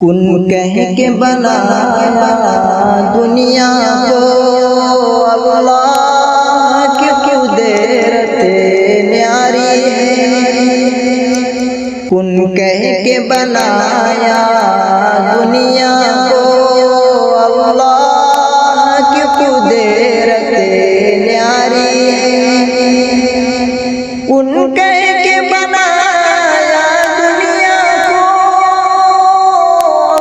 کن کہہ کے بنایا دنیا کو اللہ کی قدرت نیاری ہے۔ کن کہہ کے بنایا دنیا کو اللہ کی قدرت نیاری ہے۔ کن کہہ کے بنایا دنیا کو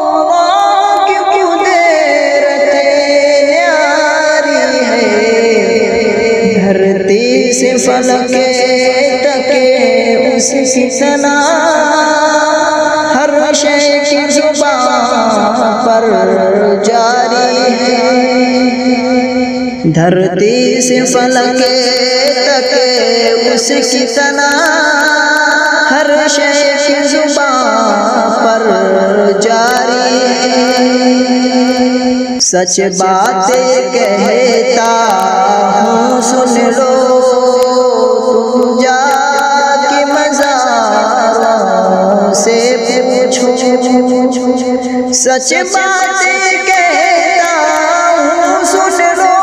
اللہ کی قدرت نیاری ہے۔ دھرتی سے فلک تک اس کی ثنا ہر شے کی زبان پر جاری ہے۔ دھرتی سے فلک تک اس کی ثنا ہر شے کی زبان پر جاری ہے۔ سچ باتیں کہتا ہوں سن لو تم جا کے مزاروں سے پوچھو۔ سچ باتیں کہتا ہوں سن لو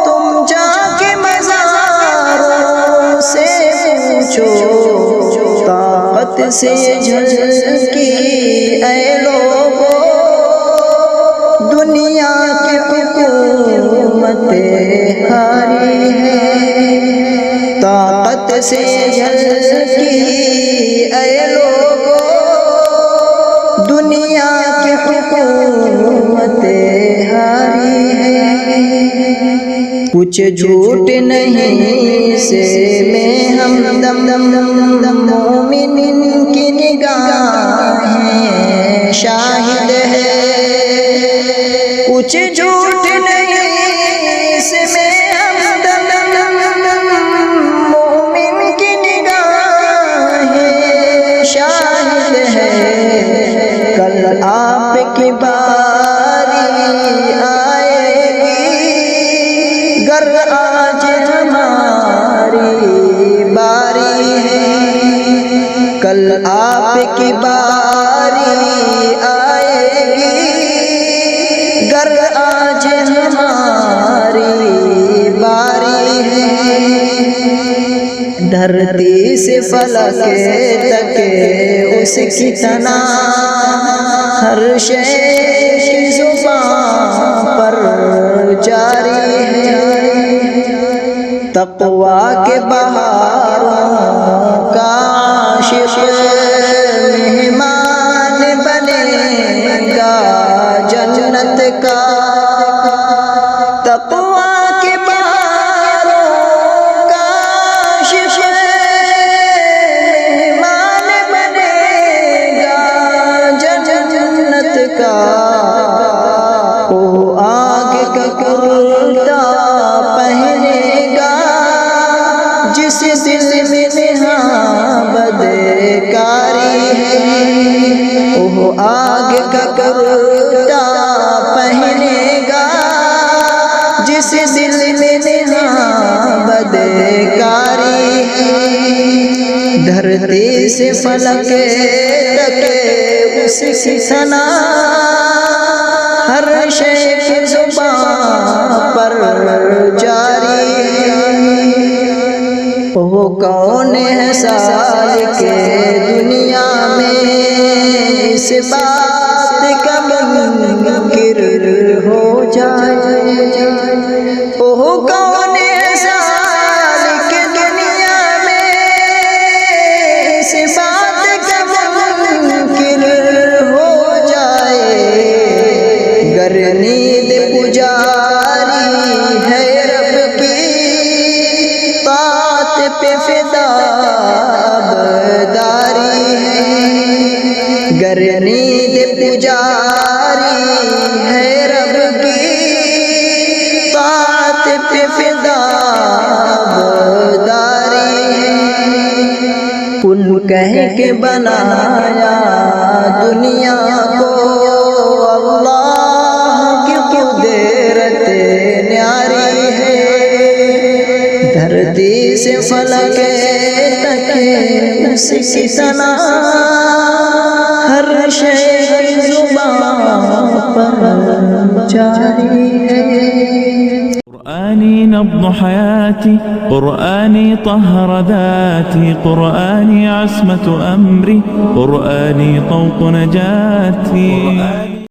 تم جا کے مزاروں سے پوچھو۔ طاقت سے جھلکی اے لوگو دنیا کی حکومت ہاری ہے۔ طاقت سے جھلکی اے لوگو دنیا کی حکومت ہاری ہے۔ کچھ جھوٹ نہیں سے میں ہمدم مومن کی نگاہیں شاہد ہے۔ کچھ جھوٹ نہیں سے میں ہمدم مومن کی نگاہیں شاہد ہے۔ کل آپ کی باری آئے گی گر آج ہماری باری ہے۔ کل آپ کی باری آئے گی گر آج ہماری باری ہے۔ دھرتی سے فلک تک اس کی ثنا ہر شے کی زبان پر جاری ہے۔ تقویٰ کے بہاروں کا عاشق مہمان بنے گا جنت کا۔ تقویٰ کے بہاروں کا عاشق مہمان بنے گا جنت کا۔ وہ آگ کا کرتا پہنے گا جس دل میں نہاں بدکاری ہے۔ وہ آگ کا کرتا پہنے گا جس دل میں نہاں بدکاری ہے۔ دھرتی سے فلک تک اس کی ثنا ہر شے کی زبان پر جاری ہے۔ وہ کون ہے سالک دنیا میں اس بات کا منکر ہو جائے۔ وہ کون ہے سالک دنیا میں اس بات کا منکر ہو جائے۔ گر نیند پجاری ہے رب کی طاعت پہ فدا آبداری ہے۔ گر نیند پجاری ہے رب کی طاعت پہ فدا آبداری ہے۔ کن کہہ کے بنایا دنیا کو اللہ کی قدرت نیاری ہے۔ دھرتی سے فلک تک اس کی ثنا ہر شے کی زبان پر جاری ہے. قرآني نبض حياتي، قرآني طهر ذاتي، قرآني عصمة أمري، قرآني طوق نجاتي.